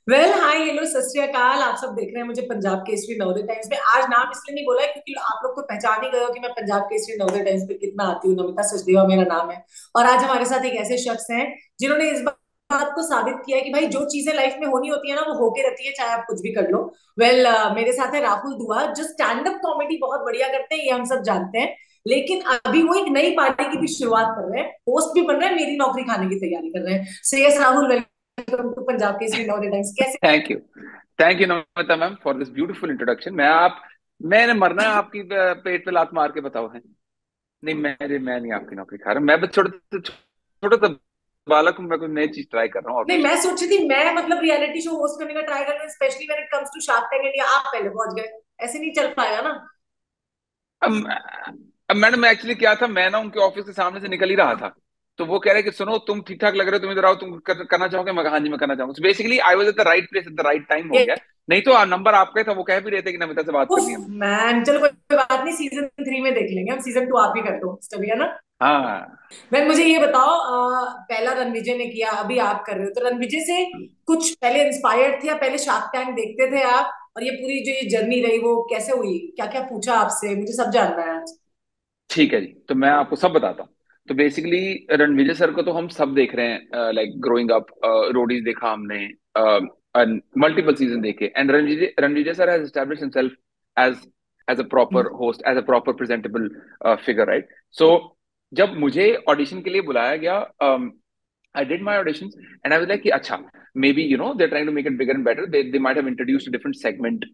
Well hi hello सत श्री अकाल। आप सब देख रहे हैं मुझे पंजाब केसरी नवोदय टाइम्स में। आज नाम इसलिए नहीं बोला है क्योंकि आप लोग तो पहचान ही गए हो कि मैं पंजाब केसरी नवोदय टाइम्स पे कितना आती हूँ। नमिता सचदेवा मेरा नाम है। और आज हमारे साथ एक ऐसे शख्स हैं जिन्होंने इस बात को साबित किया है कि भाई जो चीजें लाइफ में होनी होती है ना वो होके रहती है, चाहे आप कुछ भी कर लो। मेरे साथ है राहुल दुआ, जो स्टैंड अप कॉमेडी बहुत बढ़िया करते हैं, ये हम सब जानते हैं। लेकिन अभी वो एक नई पार्टी की भी शुरुआत कर रहे हैं, होस्ट भी बन रहे हैं, मेरी नौकरी खाने की तैयारी कर रहे हैं। So yes Rahul, welcome to Punjab Kesari Navodaya Times. कैसे? Thank you. Thank you Namita ma'am for this beautiful introduction. मैंने मरना है आपकी पेट पे लात मार के बताओ है। नहीं, मैं नहीं आपकी नौकरी खा रहा, मैं बस छोटा छोटा सा बालक हूँ, मैं कोई नई चीज ट्राई कर रहा हूँ और नहीं, कुछ मैं नहीं। सोची थी मैं मतलब रियलिटी शो होस्ट करने का ट्राई कर रही हूँ, specially when it comes to Shark Tank India. आप पहले पहुंच गए, ऐसे नहीं चल पाएगा ना। अब अब मैडम एक्चुअली क्या था, मैं ना उनके ऑफिस के सामने से निकल ही रहा था। तो वो कह रहे कि सुनो तुम ठीक ठाक लग रहे हो, तुम इधर आओ, करना चाहोगे? मैं कहा, हाँ जी मैं करना चाहूंगा। So basically I was at the right place at the right time हो ये गया। नहीं तो नंबर आपका ही था, वो कह भी रहे थे कि नमिता से बात उफ करनी है हमें। मैन, चलो कोई बात नहीं, सीजन 3 में देख लेंगे हम। सीजन 2 आप ही कर दो अभी, है ना। हाँ। मैम मुझे ये बताओ, पहला रणविजय ने किया, अभी आप कर रहे हो, तो रणविजय से कुछ पहले इंस्पायर्ड थे या पहले शार्क टैंक देखते थे आप? और ये पूरी जो ये जर्नी रही वो कैसे हुई, क्या क्या पूछा आपसे, मुझे सब जानना है आज। ठीक है जी, तो मैं आपको सब बताता हूँ। तो बेसिकली रणविजय सर को तो हम सब देख रहे हैं, लाइक ग्रोइंग अप। रोडीज देखा हमने, मल्टीपल सीजन देखे, and Ranvijay sir has established himself as as a proper host, as a proper presentable figure, right? So जब मुझे ऑडिशन के लिए बुलाया गया, I did my auditions and I was like कि अच्छा, maybe they're trying to make it bigger and better. They might have introduced a different segment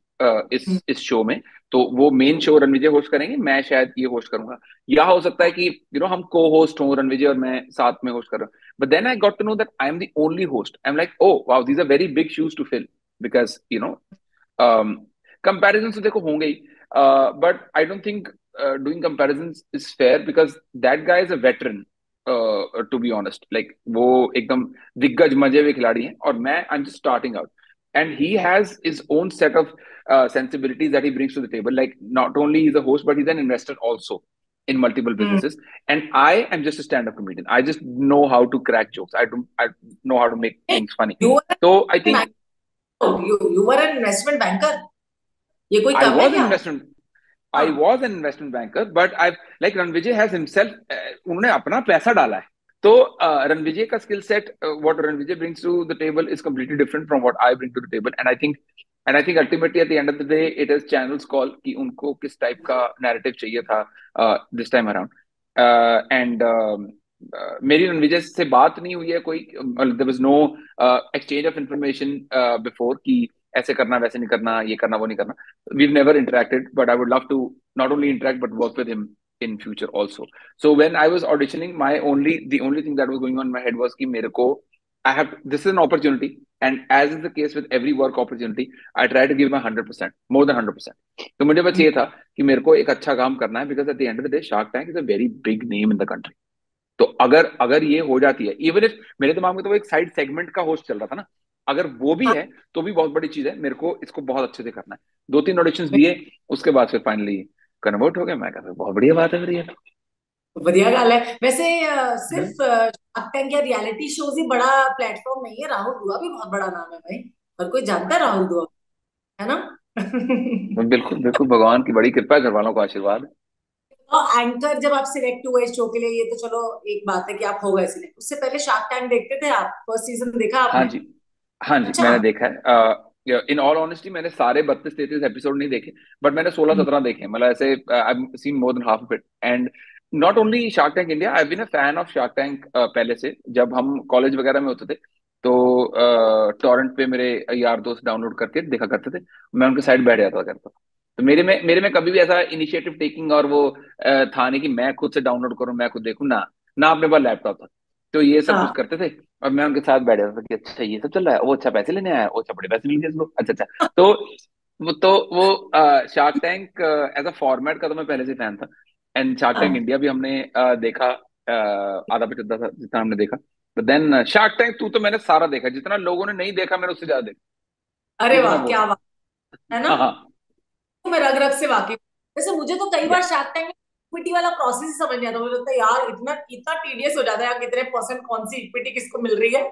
इस show में। तो वो मेन शो रणविजय होस्ट करेंगे, मैं शायद ये होस्ट करूंगा। या हो सकता है कि हम को होस्ट हों, रणविजय और मैं साथ में होस्ट कर रहा हूँ। But then I got to know that I am the only host. I am like oh wow, these are very big shoes to fill. Because comparison तो देखो होंगे ही, but I don't think doing comparison is fair because that guy is a veteran. To be honest, like वो एकदम दिग्गज मजे हुए खिलाड़ी हैं और मैं I am just starting out. And he has his own set of sensibilities that he brings to the table. Like not only he's a host, but he's an investor also in multiple hmm. businesses. And I am just a stand-up comedian. I just know how to crack jokes. I know how to make things funny. You So I think you were an investment banker, ये कोई I कम है was an क्या? investment I हाँ। was an investment banker, but I've like Ranvijay has himself, उन्होंने अपना पैसा डाला है। तो रणविजय का skill set, what Ranvijay brings to the table is completely different from what I bring to the table, and I think ultimately at the end of the day it is channel's call कि उनको किस type का narrative चाहिए था this time around, and मेरी रणविजय से बात नहीं हुई है कोई, there was no exchange of information before कि ऐसे करना वैसे नहीं करना, ये करना वो नहीं करना। We've never interacted, but I would love to not only interact but work with him in future also. So when I was auditioning, the only thing that was going on in my head was कि मेरे को this is an opportunity, and as is the case with every work opportunity, I try to give my 100%, more than 100%. तो मुझे बस ये था कि मेरे को एक अच्छा काम करना है, because at the end of the day, Shark Tank is a very big name in the country. तो अगर अगर ये हो जाती है, इवन इफ मेरे दिमाग में तो वो एक साइड सेगमेंट का होस्ट चल रहा था ना, अगर वो भी है तो भी बहुत बड़ी चीज है। मेरे को इसको बहुत अच्छे से करना है। दो तीन ऑडिशंस दिए, उसके बाद फिर फाइनली कन्वर्ट हो गया। मैं कहता बहुत बढ़िया बात है फिर ये तो। बढ़िया गाल है वैसे। सिर्फ हम्म, शार्क टैंक या रियलिटी शोज ही बड़ा प्लेटफॉर्म नहीं है, राहुल दुआ भी बहुत बड़ा नाम है भाई। हर कोई जानता है राहुल दुआ, है ना। बिल्कुल बिल्कुल, भगवान की बड़ी कृपा है, घर वालों का आशीर्वाद है। और एंकर जब आप सिलेक्ट हुए इस शो के लिए, ये तो चलो एक बात है कि आप हो गए सिलेक्ट, उससे पहले शार्क टैंक देखते थे आप? फर्स्ट सीजन देखा हाँ आपने? जी, हाँ जी अच्छा। मैंने देखा है। इन ऑल ऑनेस्टी मैंने सारे 32-33 एपिसोड नहीं देखे, बट मैंने 16-17 देखे, मतलब ऐसे I seen more than half of it. And not only Shark Tank India, I been a fan of Shark Tank पहले से। जब हम कॉलेज वगैरह में होते थे तो टॉरेंट पे मेरे यार दोस्त डाउनलोड करके देखा करते थे, मैं उनके साइड बैठ जाता करता। तो मेरे में कभी भी ऐसा इनिशिएटिव टेकिंग और वो था नहीं कि मैं खुद से डाउनलोड करूं, मैं खुद देखूं ना। ना अपने पास लैपटॉप था। तो ये सब कुछ हाँ। करते थे और मैं उनके साथ बैठ जाता था कि अच्छा ये सब चल रहा है, वो अच्छा पैसे लेने आया है, वो अच्छा बड़े पैसे लेंगे इसको, अच्छा अच्छा। तो वो Shark Tank as a format का तो मैं पहले से फैन था। एंड शार्क टैंक हाँ। इंडिया भी हमने देखा, आधा पिछड़ा था जितना हमने देखा। But then Shark Tank two तो मैंने सारा देखा, जितना लोगों ने नहीं देखा मैंने उससे ज्यादा देखा। अरे इतना वाह, वो क्या है। बात है ना। हाँ हाँ। तो मैं रग रग से वाकिफ। वैसे मुझे तो कई बार यस। शार्क टैंक में इक्विटी वाला प्रोसेस ही समझ नहीं आता। मुझे लगता है यार इतना इतना टीडियस हो जाता है यार, कितने परसेंट कौन सी इक्विटी किसको मिल रही है।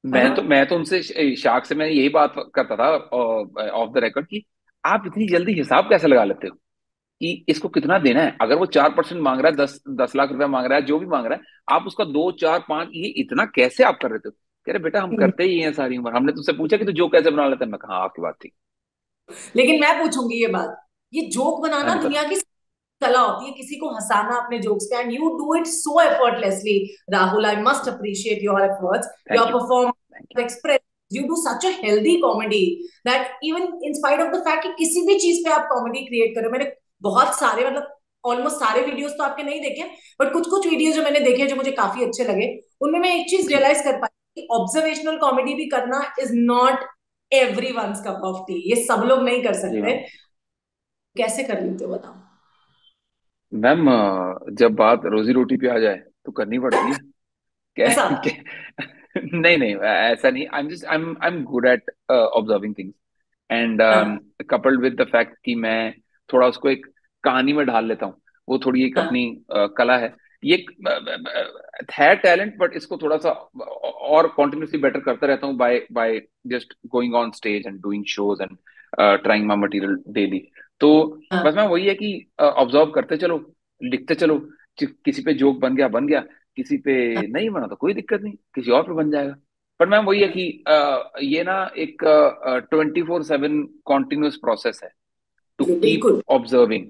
है ना? मैं तो उनसे शाख से मैं यही बात करता था ऑफ द रिकॉर्ड कि आप इतनी जल्दी हिसाब कैसे लगा लेते हो कि इसको कितना देना है। अगर वो 4% मांग रहा है, 10 लाख रुपया मांग रहा है, जो भी मांग रहा है, आप उसका 2, 4, 5 ये इतना कैसे आप कर रहे थे? कह रहे बेटा हम हम्म। करते ही हैं सारी उम्र। हमने तुझसे पूछा कि तू जो कैसे बना लेता है? मैं कहा हाँ, आपकी बात थी। लेकिन मैं पूछूंगी ये बात, ये जोक हाँ बनाना जी दुनिया बताओ। की कला होती है, किसी को हंसाना अपने जोक्स पे, and you do it so effortlessly. Rahul, I must appreciate your efforts, thank your you. Thank performance, express. You do such a healthy comedy that even in spite of the fact कि किसी भी चीज पे आप comedy create करो। मैंने बहुत सारे, मतलब ऑलमोस्ट सारे वीडियोस तो आपके नहीं देखे, बट कुछ कुछ वीडियो जो मैंने देखे जो मुझे काफी अच्छे लगे, उनमें मैं एक चीज यू। रियलाइज कर पाई कि ऑब्जर्वेशनल कॉमेडी भी करना is not every one's cup of tea. ये सब लोग नहीं कर जी सकते। मैम। कैसे कर लेते हो बताओ? मैम जब बात रोजी रोटी पे आ जाए तो करनी पड़ती है। क्या, ऐसा? क्या नहीं नहीं ऐसा नहीं। I am good at observing things and हाँ। कपल्ड विद द फैक्ट कि मैं थोड़ा उसको एक कहानी में ढाल लेता हूँ। वो थोड़ी एक हाँ। अपनी कला है। ये है टैलेंट, बट इसको थोड़ा सा और कॉन्टिन्यूसली बेटर करता रहता हूँ by by just going on stage and doing shows and trying my material daily. तो हाँ। बस मैं वही है कि ऑब्जर्व करते चलो, लिखते चलो। किसी पे जोक बन गया बन गया, किसी पे हाँ। नहीं बना तो कोई दिक्कत नहीं, किसी और पे बन जाएगा। पर मैम वही है कि ये ना एक 24/7 कॉन्टिन्यूस प्रोसेस है टू कीप बिल्कुल। Observing,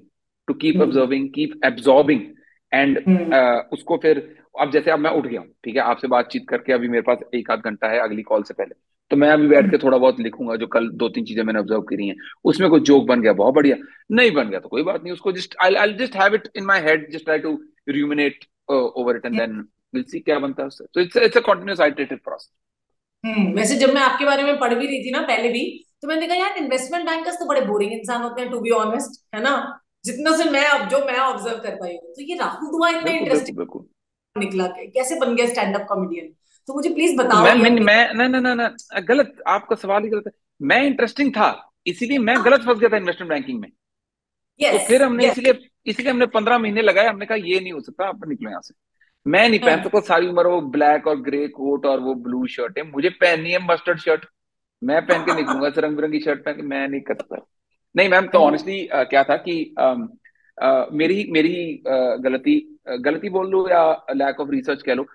to keep hmm. Observing, keep absorbing and hmm. उसको फिर। अब जैसे अब मैं उठ गया हूँ, ठीक है, आपसे बातचीत करके अभी मेरे पास 1 आध घंटा है अगली कॉल से पहले, तो मैं अभी बैठ हम्म। के थोड़ा बहुत लिखूंगा जो कल 2, 3 चीजें मैंने ऑब्जर्व करी हैं। उसमें कोई जोक बन गया बहुत बढ़िया, नहीं बन गया तो कोई बात नहीं, उसको just I just have it in my head, just try to ruminate over it and then will see क्या बनता है उससे। तो it's a continuous iterative process. वैसे जब मैं आपके बारे में पढ़ भी रही थी ना पहले भी, तो मैंने देखा यार इन्वेस्टमेंट बैंकर्स तो बड़े बोरिंग इंसान होते हैं, टू बी ऑनेस्ट, है ना? जितना से मैं अब जो मैं ऑब्जर्व कर पाई हूँ, तो ये राहुल दुआ इतना बिल्कुल बिल्कुल इंटरेस्टिंग बिल्कुल। निकला कैसे बन गया स्टैंड अप कॉमेडियन? तो मुझे प्लीज तो बताओ ये अपनी। मैं ना ना ना ना गलत, आपका सवाल ही गलत है। मैं इंटरेस्टिंग था, इसीलिए मैं गलत फंस गया था इन्वेस्टमेंट बैंकिंग में। तो यस। फिर हमने यस। इसलिए हमने 15 महीने लगाए। हमने कहा ये नहीं हो सकता, आप निकलो यहाँ से। मैं नहीं पहन सकता सारी उम्र वो ब्लैक और ग्रे कोट और वो ब्लू शर्ट है, मुझे पहननी है मस्टर्ड शर्ट। मैं पहन के निकलूंगा रंग बिरंगी शर्ट पहन के, मैं नहीं कर सकता। नहीं मैम, तो ऑनेस्टली क्या था कि मेरी मेरी गलती, गलती बोल लो या लैक ऑफ रिसर्च कह लो।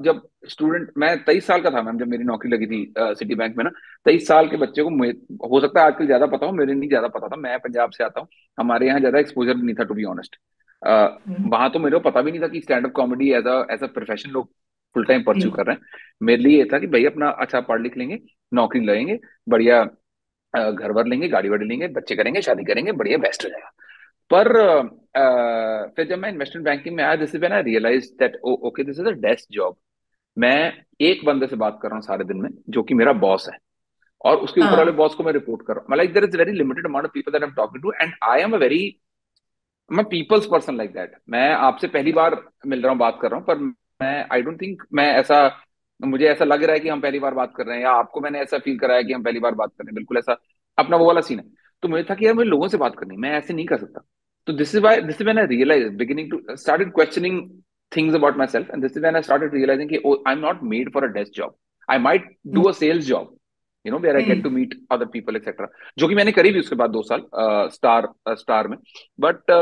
जब स्टूडेंट, मैं 23 साल का था मैम जब मेरी नौकरी लगी थी सिटी बैंक में ना। 23 साल के बच्चे को हो सकता है आजकल ज्यादा पता हो, मेरे नहीं ज्यादा पता था, मैं पंजाब से आता हूँ। हमारे यहाँ ज्यादा एक्सपोजर नहीं था टू बी ऑनेस्ट। वहां तो मेरे को पता भी नहीं था कि stand up comedy as a profession लोग फुल टाइम परस्यू कर रहे हैं। मेरे लिए ये था कि भाई अपना अच्छा पढ़ लिख लेंगे, नौकरी लगेंगे, बढ़िया घर वर लेंगे, गाड़ी वाड़ी लेंगे, बच्चे करेंगे, शादी करेंगे, बढ़िया बेस्ट हो जाएगा। पर फिर जब मैं इन्वेस्टमेंट बैंकिंग में आया, this is when I realise that okay this is a desk job. मैं एक बंदे से बात कर रहा हूँ सारे दिन में जो कि मेरा बॉस है, और उसके ऊपर वाले बॉस को मैं रिपोर्ट कर रहा हूँ। Like there is very limited amount of people that I am talking to and I am a very, मैं पीपल्स पर्सन लाइक दैट। मैं आपसे पहली बार मिल रहा हूँ, बात कर रहा हूँ, पर मैं आई डोंट थिंक मैं ऐसा, मुझे ऐसा लग रहा है कि हम पहली बार बात कर रहे हैं या आपको मैंने ऐसा फील कराया कि हम पहली बार बात कर रहे हैं, बिल्कुल ऐसा अपना वो वाला सीन है। तो मुझे था कि यार मुझे लोगों से बात करनी, मैं ऐसे नहीं कर सकता। तो this is when I realise beginning to started questioning things about myself, and this is when I started realizing कि oh, I'm not made for a desk job. I might do a sales job, where I get to meet other people etc, जो कि मैंने करी भी उसके बाद 2 साल star में। But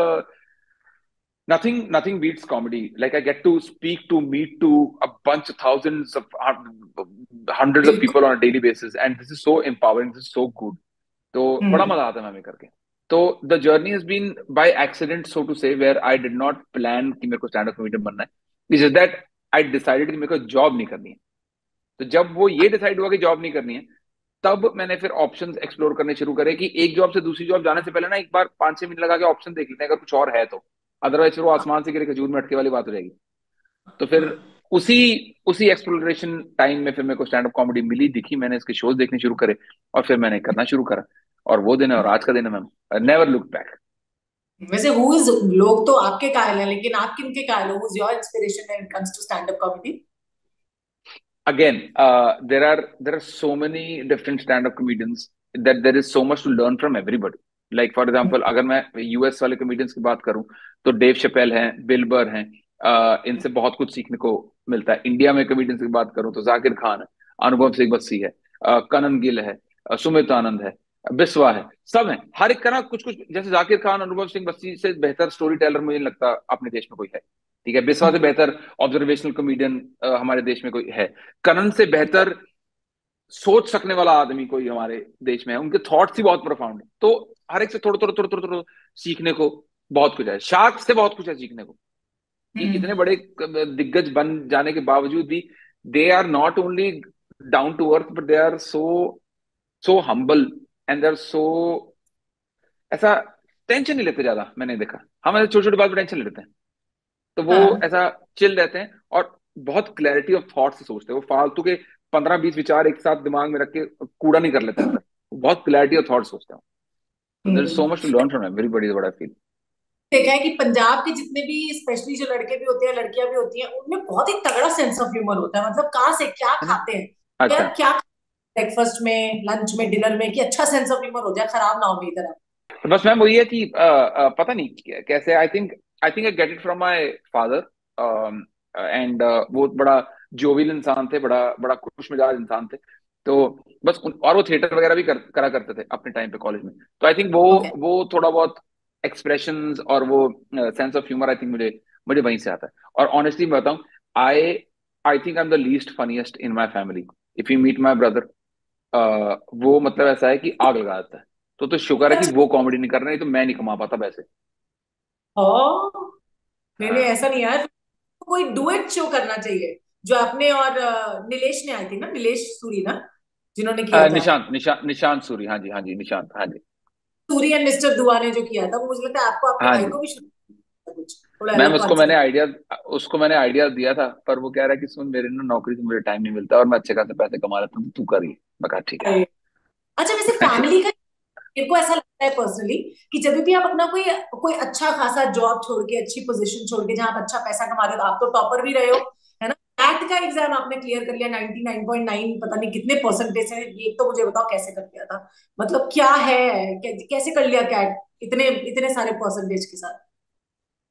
nothing beats comedy. Like I get to speak to meet to a bunch of thousands of hundreds of बिल्कुल। people on a daily basis, and this is so empowering, this is so good. तो बड़ा मजा आता है ma'am ये करके। तो the journey has been by accident so to say, where I did not plan कि मेरे को स्टैंड अप कॉमेडियन बनना है। It's just that I decided कि मेरे को जॉब नहीं करनी है। तो जब वो ये डिसाइड हुआ कि जॉब नहीं करनी है, तब मैंने फिर ऑप्शंस एक्सप्लोर करने शुरू करे कि एक जॉब से दूसरी जॉब जाने से पहले ना एक बार 5-6 मिनट लगा के ऑप्शन देख लेते हैं अगर कुछ और है तो। अदरवाइज फिर वो आसमान से गिरे खजूर में अटके वाली बात हो जाएगी। तो फिर उसी उसी एक्सप्लोरेशन टाइम में फिर मेरे को स्टैंड अप कॉमेडी मिली, दिखी, मैंने इसके शोज देखने शुरू करे, और फिर मैंने करना शुरू करा। और वो दिन है और आज का दिन है मैम, नेवर लुक बैक। वैसे हु इज, लोग तो आपके कायल हैं, लेकिन आप किन के कायल हो? Who is your inspiration when it comes to stand up comedy? Again, there are so many different stand-up comedians that there is so much to learn from everybody. Like for example, अगर मैं US वाले comedians की बात करूं तो Dave Chappelle हैं, bill बर हैं, इनसे बहुत कुछ सीखने को मिलता है। इंडिया में comedians की बात करूं तो जाकिर खान है। अनुभव सिंह बस्सी है, कनन गिल है, सुमित आनंद है, बिस्वा है, सब है। हर एक का ना कुछ कुछ, जैसे जाकिर खान अनुभव सिंह बस्सी से बेहतर स्टोरी टेलर मुझे नहीं लगता अपने देश में कोई है। ठीक है, बिस्वा से बेहतर ऑब्जर्वेशनल कॉमेडियन हमारे देश में कोई है। कनन से बेहतर सोच सकने वाला आदमी कोई हमारे देश में है। उनके थॉट्स ही बहुत प्रोफाउंड है। तो हर एक से थोड़ा थोड़ा थोड़ा थोड़ा थोड़ा सीखने को बहुत कुछ है। शार्क से बहुत कुछ है सीखने को। ये इतने हम्म। बड़े दिग्गज बन जाने के बावजूद भी they are not only down to earth, but they are so so humble, and they are so, ऐसा टेंशन नहीं लेते ज्यादा। मैंने देखा हम ऐसे छोटी छोटी बात पर टेंशन ले लेते हैं, तो वो हाँ। ऐसा चिल रहते हैं और बहुत क्लैरिटी ऑफ थॉट से सोचते हैं। वो फालतू के 15-20 विचार एक साथ दिमाग में रख के कूड़ा नहीं कर लेते अंदर। वो बहुत क्लैरिटी ऑफ थॉट सोचते हैं। तो there is so much to learn from everybody, is what I feel. देखा है कि पंजाब के जितने भी स्पेशली जो लड़के भी होते हैं लड़कियां भी होती हैं उनमें बहुत ही तगड़ा सेंस ऑफ ह्यूमर होता है। मतलब कहाँ से क्या है ना? खाते हैं अच्छा। यार, क्या ब्रेकफास्ट में, लंच में, डिनर में, कि अच्छा सेंस ऑफ ह्यूमर हो जाए, खराब ना हो मेरी तरह। तो बस मैम वही है कि पता नहीं कैसे, आई think I get it from my father. And वो बड़ा जोवियल इंसान थे, बड़ा बड़ा खुश मिजाज इंसान थे। तो बस और वो थिएटर वगैरह भी करा करते थे अपने टाइम पे कॉलेज में। तो आई थिंक वो ओके। वो थोड़ा बहुत एक्सप्रेशंस और वो sense of humour I think मुझे मुझे वहीं से आता है। और ऑनेस्टली मैं बताऊं, I I think I am the least funniest in my family. If you meet my brother, वो मतलब ऐसा है कि आग लगा देता है। तो शुक्र है कि अच्छा। वो कॉमेडी नहीं कर रहे, नहीं तो मैं नहीं कमा पाता पैसे। ओ, नहीं नहीं, हाँ। ऐसा नहीं यार। कोई डुएट शो करना चाहिए, जो आपने और नीलेश ने आई थी ना, नीलेश सूरी ना, जिन्होंने किया था। निशांत सूरी, हाँ जी हाँ जी, निशांत, हाँ जी। सूरी एंड मिस्टर दुआ ने जो किया था, वो मुझे लगता है आपको आपके हाँ भाई जी को भी शुरू करना था कुछ थोड़ा मैम, अलग कॉन्सेप्ट। उसको मैंने आइडिया दिया था, पर वो कह रहा है कि सुन, मेरे ना नौकरी से मुझे टाइम नहीं मिलता और मैं अच्छे खासे पैसे कमा लेता हूँ, तो तू करिए। मैं कहा ठीक अच्छा, वैसे है। फैमिली का मेरे को ऐसा लगता है पर्सनली कि जब भी आप अपना कोई कोई अच्छा खासा जॉब छोड़ के, अच्छी पोजीशन छोड़ के, जहां आप अच्छा पैसा कमा रहे हो, आप तो टॉपर भी रहे हो, है ना। कैट का एग्जाम आपने क्लियर कर लिया 99.9 पता नहीं कितने परसेंटेज है ये, तो मुझे बताओ कैसे कर लिया था? मतलब क्या है, कैसे कर लिया कैट इतने इतने सारे परसेंटेज के साथ?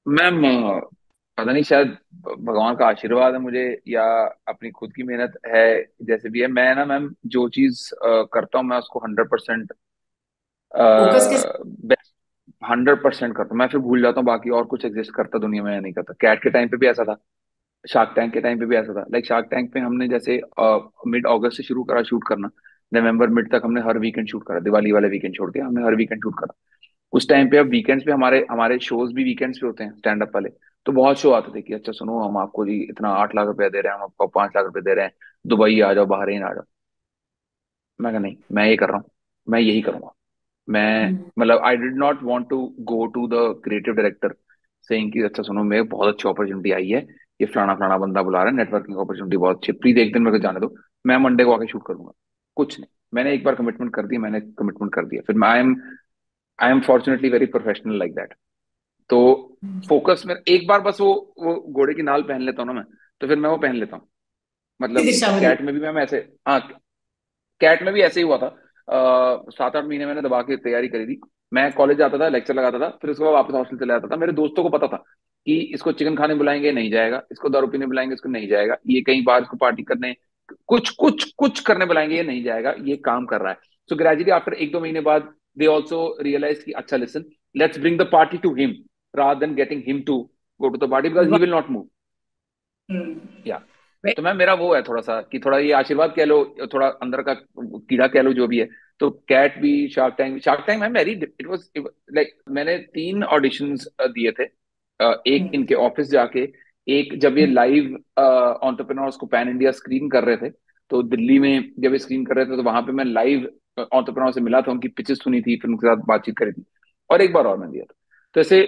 मैम पता नहीं, शायद भगवान का आशीर्वाद है मुझे, या अपनी खुद की मेहनत है। जैसे भी है, मैं ना मैम जो चीज करता हूँ मैं उसको 100% फोकस के बेस्ट 100% करता हूँ। मैं फिर भूल जाता हूँ बाकी और कुछ एग्जिस्ट करता दुनिया में या नहीं करता। कैट के टाइम पे भी ऐसा था, शार्क टैंक के टाइम पे भी ऐसा था। लाइक शार्क टैंक पे हमने जैसे मिड अगस्त से शुरू करा शूट करना, नवंबर मिड तक हमने हर वीकेंड शूट करा, दिवाली वाले वीकेंड छोड़ के हमने हर वीकेंड शूट करा। उस टाइम पे अब वीकेंड्स पे हमारे हमारे शोज भी वीकेंड्स पे होते हैं स्टैंड अप वाले। तो बहुत शो आते थे कि अच्छा सुनो, हम आपको जी इतना 8 लाख रुपया दे रहे हैं, हम आपको 5 लाख रुपए दे रहे हैं, दुबई आ जाओ, बहरीन आ जाओ। मैं कहा नहीं, मैं ये कर रहा हूँ, मैं यही करूंगा। मैं मतलब I did not want to go to the creative director saying कि अच्छा सुनो, मेरे बहुत अच्छी अपॉर्चुनिटी आई है, ये फलाना फलाना बंदा बुला रहा है, नेटवर्किंग अपॉर्चुनिटी बहुत अच्छी, प्लीज एक दिन मेरे को जाने दो, मैं मंडे को आके शूट करूंगा। कुछ नहीं, मैंने एक बार कमिटमेंट कर दी, मैंने कमिटमेंट कर दिया। फिर I am fortunately very professional like that. तो फोकस में एक बार बस वो घोड़े की नाल पहन लेता हूँ ना मैं, तो फिर मैं वो पहन लेता हूँ। मतलब दिशा में ले। कैट में भी मैं ऐसे, हाँ, कैट में भी ऐसे ही हुआ था। 7-8 महीने मैंने दबा के तैयारी करी थी। मैं कॉलेज जाता था, लेक्चर लगाता था, फिर उसके बाद वापस हॉस्टल चले जाता था। मेरे दोस्तों को पता था कि इसको चिकन खाने बुलाएंगे नहीं जाएगा, इसको दारू पीने बुलाएंगे इसको नहीं जाएगा, ये कहीं बाहर इसको पार्टी करने, कुछ कुछ कुछ करने बुलाएंगे ये नहीं जाएगा, ये काम कर रहा है। सो ग्रेजुअली आफ्टर 1-2 महीने बाद दे ऑल्सो रियलाइज कि अच्छा listen, let's bring the party to him rather than getting him to go to the party, because he वाह। Will not move. हम्म। या तो मैं, मेरा वो है थोड़ा सा कि थोड़ा ये आशीर्वाद कह लो, थोड़ा अंदर का कीड़ा कह लो, जो भी है। तो कैट भी, शार्क टैंक मैं मैरी इट वाज लाइक, मैंने 3 ऑडिशंस दिए थे। एक हम्म। इनके ऑफिस जाके, एक जब ये लाइव एंटरप्रेन्योर्स को पैन इंडिया स्क्रीन कर रहे थे, तो दिल्ली में जब ये स्क्रीन कर रहे थे तो वहां पे मैं लाइव एंटरप्रेन्योर से मिला था, उनकी पिचेस सुनी थी, फिर उनके साथ बातचीत करी थी। और एक बार और मैं दिया था। तो ऐसे,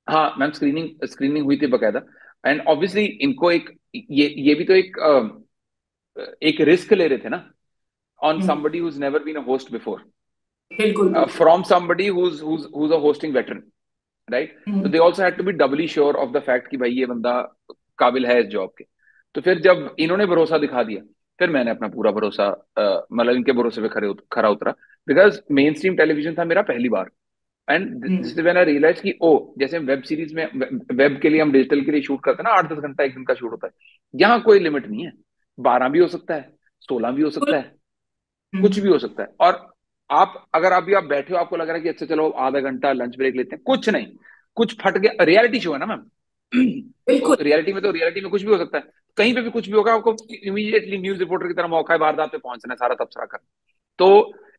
हाँ मैम, स्क्रीनिंग स्क्रीनिंग हुई थी बकायदा। एंड ऑब्वियसली इनको एक, ये भी तो एक रिस्क ले रहे थे ना, on hmm. somebody who's never been a host before, बिल्कुल बिल्कुल। from somebody who's a hosting veteran, right? So hmm. they also had to be doubly sure of the fact कि भाई ये बंदा काबिल है इस जॉब के। तो फिर जब इन्होंने भरोसा दिखा दिया, फिर मैंने अपना पूरा भरोसा मतलब इनके भरोसे पे खरा उतरा। बिकॉज मेन स्ट्रीम टेलीविजन था मेरा पहली बार। एंड हम्म। जिससे मैंने रियलाइज कि ओ, जैसे वेब सीरीज में, वेब के लिए हम डिजिटल के लिए शूट करते हैं ना, 8-10 घंटा एक दिन का शूट होता है, यहाँ कोई लिमिट नहीं है, 12 भी हो सकता है, 16 भी हो सकता है, कुछ भी हम्म, हो सकता है। और आप अगर अभी आप बैठे हो, आपको लग रहा है कि अच्छा चलो आधा घंटा लंच ब्रेक लेते हैं, कुछ नहीं, कुछ फट गया, रियलिटी शो है ना मैम। तो बिल्कुल। रियलिटी में कुछ भी हो सकता है, कहीं पे भी कुछ भी होगा, आपको इमीडिएटली न्यूज रिपोर्टर की तरह मौका है वारदात पे पहुंचना है, सारा तबसरा कर। तो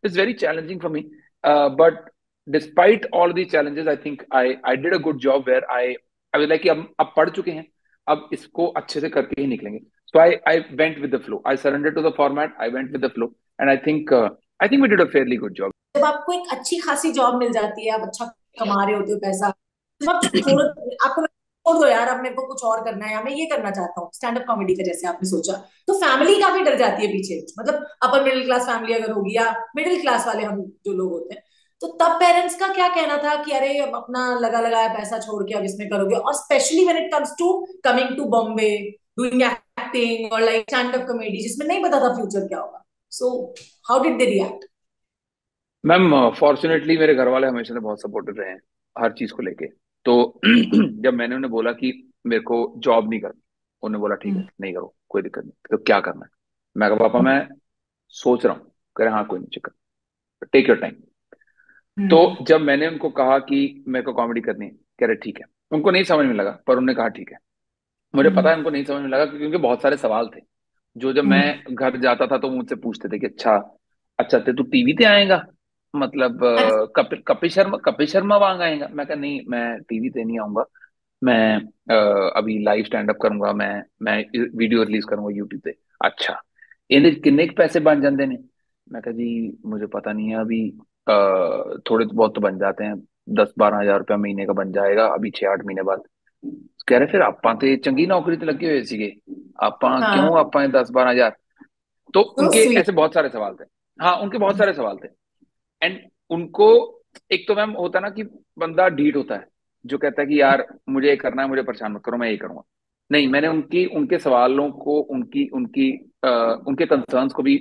it's very challenging for me, but despite all the challenges I think I did a good job where I was like कि अब पढ़ चुके हैं, अब इसको अच्छे से करके ही निकलेंगे। So I went with the flow, I surrender to the format, I went with the flow, and I think we did a fairly good job. जब आपको एक अच्छी खासी जॉब मिल जाती है, आप अच्छा कमा रहे होते हो पैसा, जब आप छोड़, आपको छोड़ दो यार, अब मेरे को कुछ और करना है, या मैं ये करना चाहता हूँ स्टैंड अप कॉमेडी का, जैसे आपने सोचा, तो फैमिली काफी डर जाती है पीछे, मतलब अपर मिडिल क्लास फैमिली अगर होगी, या मिडिल क्लास वाले हम जो लोग होते हैं, तो तब पेरेंट्स का क्या कहना था कि अरे अब अपना लगा लगाया पैसा छोड़ के अब इसमें करोगे, और specially when it comes to coming to Bombay, doing acting और लाइक स्टैंड अप कॉमेडी, जिसमें नहीं पता था फ्यूचर क्या होगा, so how did they react? Ma'am fortunately मेरे घर वाले हमेशा से बहुत सपोर्टिव रहे हैं हर चीज को लेके। तो जब मैंने उन्हें बोला कि मेरे को जॉब नहीं करनी, उन्होंने बोला ठीक है नहीं करो, कोई दिक्कत नहीं, तो क्या करना है? मैं कहा पापा मैं सोच रहा हूँ। कह रहे हाँ कोई नहीं, चक्कर, टेक योर टाइम। हम्म। तो जब मैंने उनको कहा कि मेरे को कॉमेडी करनी है, कह रहे ठीक है। उनको नहीं समझ में लगा, पर उन्होंने कहा ठीक है। मुझे पता हम्म। है उनको नहीं समझ में लगा, क्योंकि उनके बहुत सारे सवाल थे जो जब हम्म। मैं घर जाता था तो मुझसे पूछते थे कि अच्छा, अच्छा ते तू टीवी ते आएगा, मतलब अच्छा। कपिल शर्मा वांग आएगा? मैं कहा नहीं, मैं टीवी ते नहीं आऊंगा, मैं अभी लाइव स्टैंड अप करूंगा, मैं वीडियो रिलीज करूंगा यूट्यूब पे। अच्छा, इन्हें किन्ने के पैसे बन जाते ने? मैं कहा जी मुझे पता नहीं है अभी, थोड़े तो बहुत तो बन जाते हैं, 10-12 हज़ार रुपया महीने का बन जाएगा अभी 6-8 महीने बाद। कह रहे फिर ਆਪਾਂ ਤੇ ਚੰਗੀ ਨੌਕਰੀ ਤੇ ਲੱਗੇ ਹੋਏ ਸੀਗੇ, ਆਪਾਂ हाँ। क्यों ਆਪਾਂ 10-12 हज़ार? तो सो उनके स्वीट। ऐसे बहुत सारे सवाल थे। हाँ उनके बहुत सारे सवाल थे। एंड उनको, एक तो मैम होता है ना कि बंदा ढीठ होता है, जो कहता है कि यार मुझे ये करना है, मुझे परेशान मत करो, मैं ये करूंगा। नहीं, मैंने उनकी उनके सवालों को, उनकी उनकी उनके कंसर्न्स को भी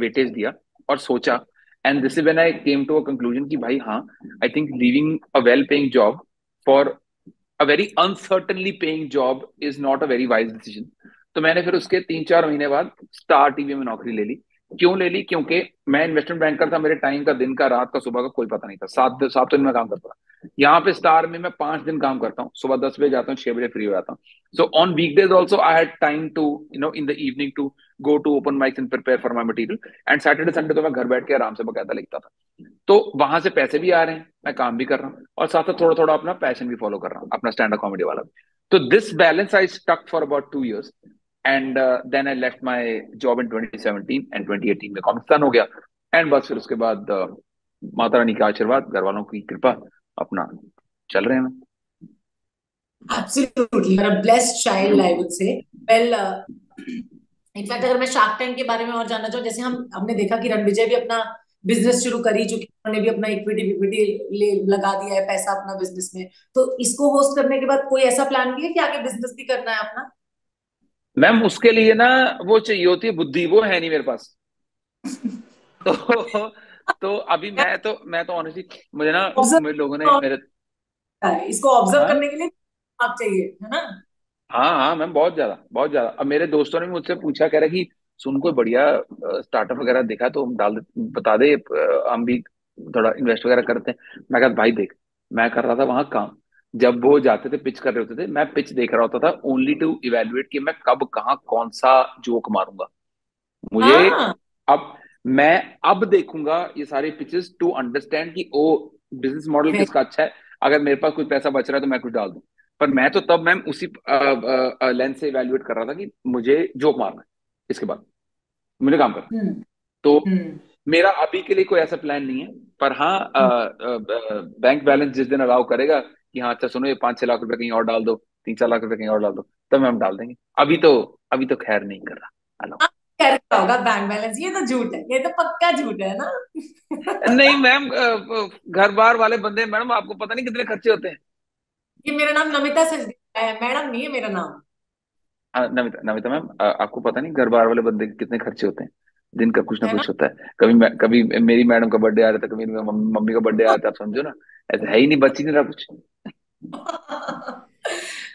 वेटेज दिया और सोचा। And this is when I came to a conclusion कि भाई हाँ, I think leaving a well paying job for a very uncertainly paying job is not a very wise decision. तो मैंने फिर उसके 3-4 महीने बाद स्टार टीवी में नौकरी ले ली। क्यों ले ली? क्योंकि मैं इन्वेस्टमेंट बैंकर था, मेरे टाइम का, दिन का, रात का, सुबह का कोई पता नहीं था, 7 7 दिन में काम करता था। यहाँ पे स्टार में मैं 5 दिन काम करता हूँ, सुबह 10 बजे जाता हूँ, 6 बजे फ्री हो जाता हूँ। So on weekdays also I had time to in the evening to go to open mics and prepare for my material. एंड सैटरडे संडे तो मैं घर बैठ के आराम से बकायदा लिखता था। तो वहां से पैसे भी आ रहे हैं, मैं काम भी कर रहा हूँ, और साथ साथ थोड़ा थोड़ा अपना पैशन भी फॉलो कर रहा हूँ, अपना स्टैंड अप कॉमेडी वाला भी। तो this balance I stuck for about 2 years, and then I left my job in 2017, and 2018 में कॉमिक्स डन हो गया। एंड बस फिर उसके बाद माता रानी का आशीर्वाद, घर वालों की कृपा, अपना चल रहे हैं। Absolutely a blessed child I would say. Well, in fact अगर मैं शार्क टैंक के बारे में और जानना चाहूँ, जैसे हम हमने देखा कि रणविजय भी अपना बिजनेस शुरू कर ही चुके हैं, उन्होंने भी अपना इक्विटी विक्विटी ले लगा दिया है पैसा अपना बिजनेस में, तो इसको होस्ट करने के बाद कोई ऐसा प्लान भी है कि आगे बिजनेस भी करना है अपना? मैम उसके लिए ना वो चाहिए होती है बुद्धि, वो है नहीं मेरे पास। तो तो अभी मैं तो ऑनेस्टली, मुझे ना, मेरे लोगों ने ऑब्जर्व, मेरे, इसको ऑब्जर्व हाँ करने के लिए आप चाहिए है ना? हाँ हाँ मैम, बहुत ज्यादा बहुत ज्यादा। अब मेरे दोस्तों ने भी मुझसे पूछा, कह रहा कि सुन कोई बढ़िया स्टार्टअप वगैरह देखा तो हम डाल दे, बता दे, हम भी थोड़ा इन्वेस्ट वगैरह करते हैं। मैं कहा भाई देख, मैं कर रहा था वहां काम, जब वो जाते थे पिच कर रहे होते थे, मैं पिच देख रहा होता था ओनली टू इवेलुएट कि मैं कब कहाँ कौन सा जोक मारूंगा। मुझे हाँ। अब, मैं अब देखूंगा ये सारे पिचेस टू अंडरस्टैंड कि ओ बिजनेस मॉडल किसका अच्छा है, अगर मेरे पास कुछ पैसा बच रहा है तो मैं कुछ डाल दूं। पर मैं तो तब मैम उसी लेंस से इवेल्युएट कर रहा था कि मुझे जोक मारना है, इसके बाद मुझे काम करना है। हम्म। तो हम्म। मेरा अभी के लिए कोई ऐसा प्लान नहीं है। पर हाँ, बैंक बैलेंस जिस दिन अलाउ करेगा कि हाँ अच्छा सुनो, ये 5-6 लाख रुपए कहीं और डाल दो, 3-4 लाख रुपए कहीं और डाल दो, तब हम डाल देंगे। अभी तो खैर नहीं कर रहा। हेलो, हाँ, क्या रखा होगा बैंक बैलेंस? ये तो झूठ है, ये तो पक्का झूठ है ना? नहीं मैम, घर बार वाले बंदे, मैडम आपको पता नहीं कितने खर्चे होते हैं। ये मेरा नाम नमिता सचदेवा है, मैडम नहीं है मेरा नाम। नमिता नमिता मैम, आपको पता नहीं घर बार वाले बंदे के कितने खर्चे होते हैं, दिन का कुछ ना है ना? कुछ होता है। कभी मेरी मैडम का बर्थडे आ रहा था, कभी मेरी मम्मी का बर्थडे आ रहा था, आप समझो ना, ऐसा है ही नहीं, बच ही नहीं रहा कुछ।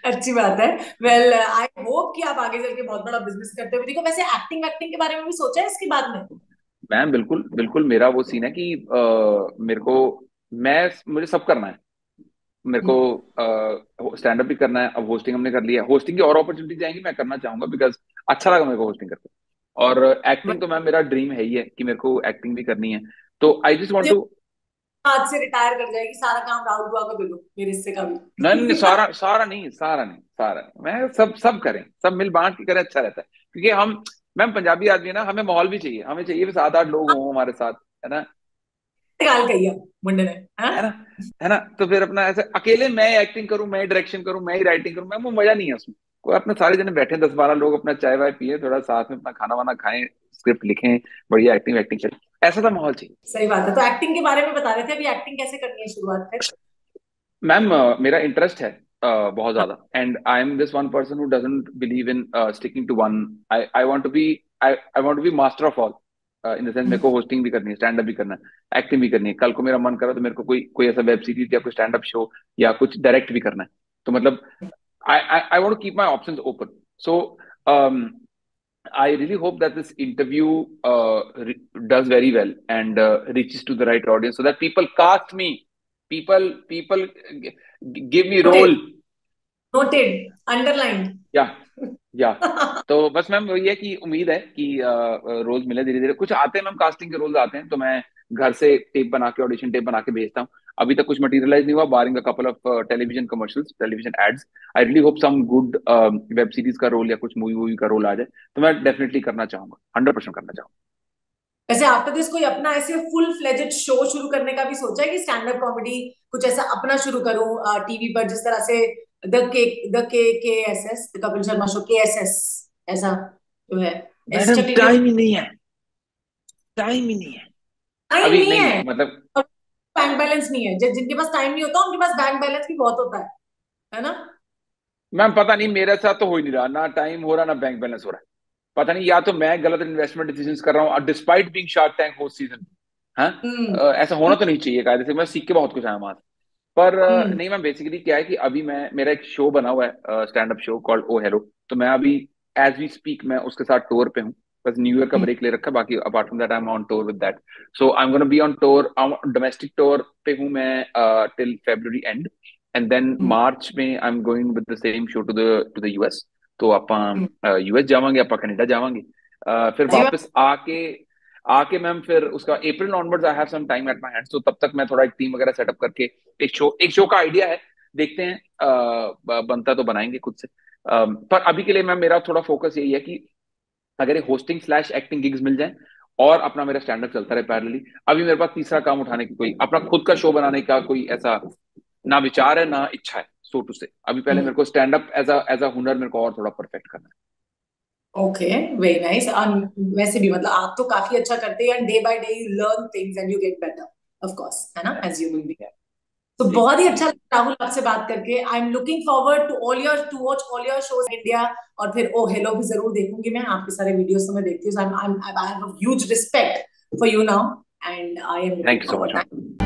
अच्छी बात है। वेल आई होप कि आप आगे चल के बहुत बड़ा बिजनेस करते हो। देखो वैसे एक्टिंग एक्टिंग के बारे में भी सोचा है इसके बाद में? मैम बिल्कुल बिल्कुल, मेरा वो सीन है कि मेरे को, मैं मुझे सब करना है। मेरे हम्म। को स्टैंड अप भी करना है, अब होस्टिंग हमने कर लिया, होस्टिंग की और अपॉर्चुनिटीज आएंगी, मैं करना चाहूंगा बिकॉज अच्छा लगा मेरे को होस्टिंग करके। और एक्टिंग तो मैम मेरा ड्रीम है ही है कि मेरे को एक्टिंग भी करनी है। तो आई जस्ट वांट टू। आज से रिटायर कर जाएगी, सारा काम राहुल बुआ को दे दो मेरे हिस्से का नहीं नहीं, भी। सारा सारा नहीं, सारा नहीं, सारा नहीं, मैं सब सब करें, सब मिल बांट के करें, अच्छा रहता है। क्योंकि हम, मैम पंजाबी आदमी है ना, हमें माहौल भी चाहिए, हमें चाहिए भी 7-8 लोग हों हमारे साथ, है ना। निकाल कही है मुंडे ने, हाँ? है ना, है ना। तो फिर अपना ऐसे अकेले मैं एक्टिंग करूं, मैं डायरेक्शन करूं, मैं ही राइटिंग करूं, मैं वो मजा नहीं है उसमें। कोई अपने सारे जने बैठे 10-12 लोग, अपना चाय वाय पिए, थोड़ा साथ में अपना खाना वाना खाएं, स्क्रिप्ट लिखें, बढ़िया एक्टिंग एक्टिंग करें, ऐसा सा माहौल चाहिए। सही बात है। तो एक्टिंग के बारे में बता रहे थे, अभी एक्टिंग कैसे करनी है शुरुआत फिर? मैम मेरा इंटरेस्ट है बहुत ज्यादा, and I am this one person who doesn't believe in sticking to one. I want to be, I want to be master of all. In the sense मेरे को होस्टिंग भी करनी है, स्टैंड अप भी करना है, एक्टिंग भी करनी है। कल को मेरा मन करा तो मेरे को कोई कोई ऐसा वेब सीरीज या कोई स्टैंड अप शो या कुछ डायरेक्ट भी करना है। तो मतलब I want to keep my options open. So I really hope that this interview does very well and reaches to the right audience so that people cast me, people give me noted, role. Noted, underline. या या तो बस ma'am वही है कि उम्मीद है कि रोज मिले, धीरे धीरे कुछ आते हैं मैम, कास्टिंग के रोल्स आते हैं, तो मैं घर से टेप बना के, ऑडिशन टेप बना के भेजता हूँ। अभी तक कुछ मटेरियलाइज नहीं हुआ, barring a couple of television commercials, television ads. I really hope some good web series का रोल या कुछ मूवी वूवी का रोल आ जाए, तो मैं डेफिनेटली करना चाहूंगा, 100% करना चाहूंगा। वैसे आफ्टर दिस कोई अपना ऐसे फुल फ्लेजेड शो शुरू करने का भी सोचा है कि स्टैंड अप कॉमेडी कुछ ऐसा अपना शुरू करूं टीवी पर, जिस तरह से द के S S, the Kapil Sharma show, के एस एस, ऐसा जो है, ऐसी मैडम चलनी नहीं टाइम ही नहीं है, टाइम ही नहीं है। टाइम अभी नहीं नहीं है मतलब, और बैंक बैलेंस नहीं है। जिनके पास टाइम नहीं होता उनके पास बैंक बैलेंस भी बहुत होता है ना? मैम पता नहीं, मेरे साथ तो हो ही नहीं रहा, ना टाइम हो रहा ना बैंक बैलेंस हो रहा है। पता नहीं, या तो मैं गलत इन्वेस्टमेंट डिसीजंस कर रहा हूँ, despite being shark tank host season. हाँ, हम्म। ऐसा होना तो नहीं चाहिए कायदे से, मैं सीख के बहुत कुछ आया वहां से। पर हम्म। नहीं मैम, बेसिकली क्या है कि अभी मैं, मेरा एक शो बना हुआ है, स्टैंड अप शो कॉल्ड ओ हेलो। तो मैं अभी एज वी स्पीक मैं उसके साथ टूर पे हूँ। बस न्यू ईयर का हम्म। ब्रेक ले रखा है, बाकी apart from that I am on tour with that. So I am gonna be on tour, domestic tour पे हूँ मैं till February end, and then hmm. March में I am going with the same show to the US। तो हम्म। ਆਪਾਂ US जावांगे, ਆਪਾਂ Canada जावांगे। फिर अजीब बात। वापस आके, आके मैम फिर उसका April onwards I have some time at my hands, तो तब तक मैं थोड़ा एक टीम वगैरह सेटअप करके एक शो का आइडिया है, देखते हैं बनता तो बनाएंगे खुद से। पर अभी के लिए मैम मेरा थोड़ा फोकस यही है कि अगर ये होस्टिंग स्लैश एक्टिंग गिग्स मिल जाए और अपना मेरा स्टैंड अप चलता रहे पैरेलली। अभी मेरे पास तीसरा काम उठाने की, कोई अपना खुद का शो बनाने का कोई ऐसा ना विचार है ना इच्छा है, सो टू से। अभी पहले मेरे को स्टैंड अप एज अ हुनर मेरे को और थोड़ा परफेक्ट करना ओके, वेरी नाइस। वैसे भी मतलब आप तो काफी अच्छा करते हैं, and day by day you learn things and you get better, of course, है ना, है। As human being. Yeah, तो जी बहुत ही जी अच्छा लगा राहुल आपसे बात करके। I am looking forward to all your, to watch all your shows India. और फिर ओ हेलो भी जरूर देखूंगी मैं, आपके सारे वीडियोस तो मैं देखती हूँ। I have a huge respect for you now, and I M thank looking you so much forward. Ma'am.